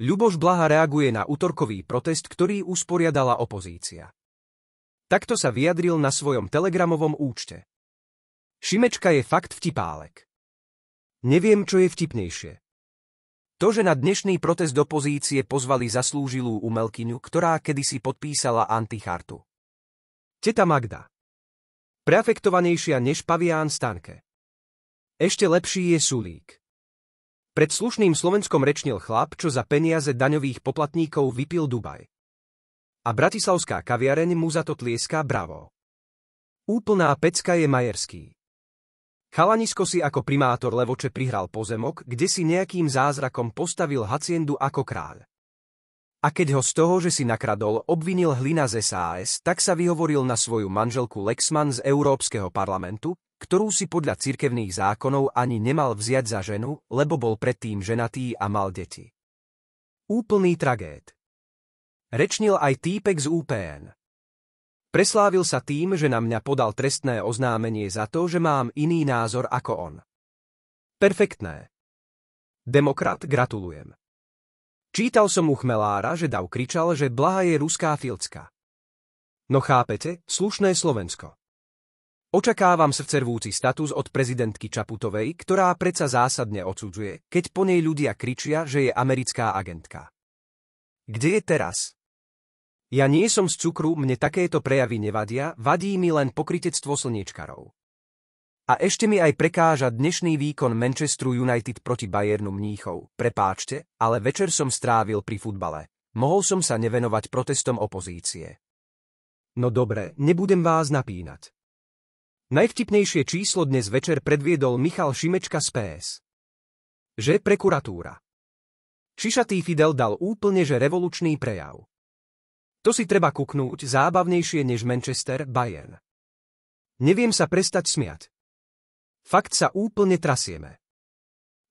Ľuboš Blaha reaguje na utorkový protest, ktorý usporiadala opozícia. Takto sa vyjadril na svojom telegramovom účte. Šimečka je fakt vtipálek. Neviem, čo je vtipnejšie. To, že na dnešný protest opozície pozvali zaslúžilú umelkyňu, ktorá kedysi podpísala antichartu. Teta Magda. Preafektovanejšia než pavián Stanke. Ešte lepší je Sulík. Pred slušným Slovenskom rečnil chlap, čo za peniaze daňových poplatníkov vypil Dubaj. A bratislavská kaviareň mu za to tlieská bravo. Úplná pecka je Majerský. Chalanisko si ako primátor Levoče prihral pozemok, kde si nejakým zázrakom postavil haciendu ako kráľ. A keď ho z toho, že si nakradol, obvinil Hlina z SAS, tak sa vyhovoril na svoju manželku Lexman z Európskeho parlamentu, ktorú si podľa cirkevných zákonov ani nemal vziať za ženu, lebo bol predtým ženatý a mal deti. Úplný tragéd. Rečnil aj týpek z UPN. Preslávil sa tým, že na mňa podal trestné oznámenie za to, že mám iný názor ako on. Perfektné. Demokrat, gratulujem. Čítal som u Chmelára, že Dav kričal, že Blaha je ruská filcka. No chápete, slušné Slovensko. Očakávam srdcervúci status od prezidentky Čaputovej, ktorá predsa zásadne odsudzuje, keď po nej ľudia kričia, že je americká agentka. Kde je teraz? Ja nie som z cukru, mne takéto prejavy nevadia, vadí mi len pokrytectvo slniečkarov. A ešte mi aj prekáža dnešný výkon Manchesteru United proti Bayernu Mníchov. Prepáčte, ale večer som strávil pri futbale. Mohol som sa nevenovať protestom opozície. No dobre, nebudem vás napínať. Najvtipnejšie číslo dnes večer predviedol Michal Šimečka z PS. Že prekuratúra. Šišatý Fidel dal úplne že revolučný prejav. To si treba kuknúť zábavnejšie než Manchester Bayern. Neviem sa prestať smiať. Fakt sa úplne trasieme.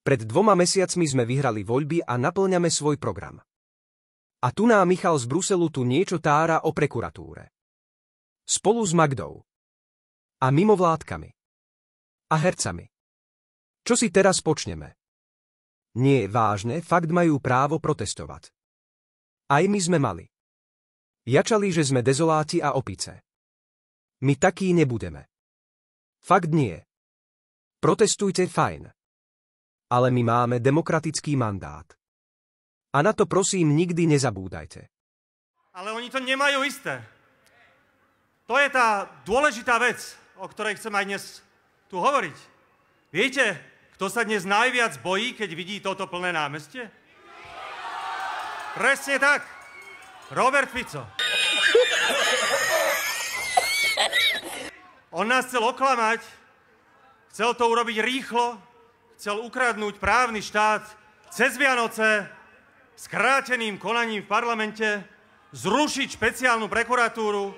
Pred 2 mesiacmi sme vyhrali voľby a naplňame svoj program. A tu nám Michal z Bruselu tu niečo tára o prekuratúre. Spolu s Magdou. A mimovládkami. A hercami. Čo si teraz počneme? Nie, vážne, fakt majú právo protestovať. Aj my sme mali. Jačali, že sme dezoláti a opice. My takí nebudeme. Fakt nie. Protestujte, fajn. Ale my máme demokratický mandát. A na to prosím nikdy nezabúdajte. Ale oni to nemajú isté. To je tá dôležitá vec, o ktorej chcem aj dnes tu hovoriť. Viete, kto sa dnes najviac bojí, keď vidí toto plné námestie? Presne tak. Robert Fico. On nás chcel oklamať, chcel to urobiť rýchlo, chcel ukradnúť právny štát cez Vianoce, skráteným konaním v parlamente, zrušiť špeciálnu prokuratúru.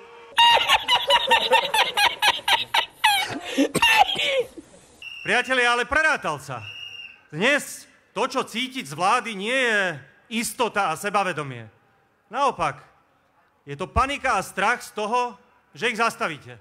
Priatelia, ale prerátal sa. Dnes to, čo cítiť z vlády, nie je istota a sebavedomie. Naopak, je to panika a strach z toho, že ich zastavíte.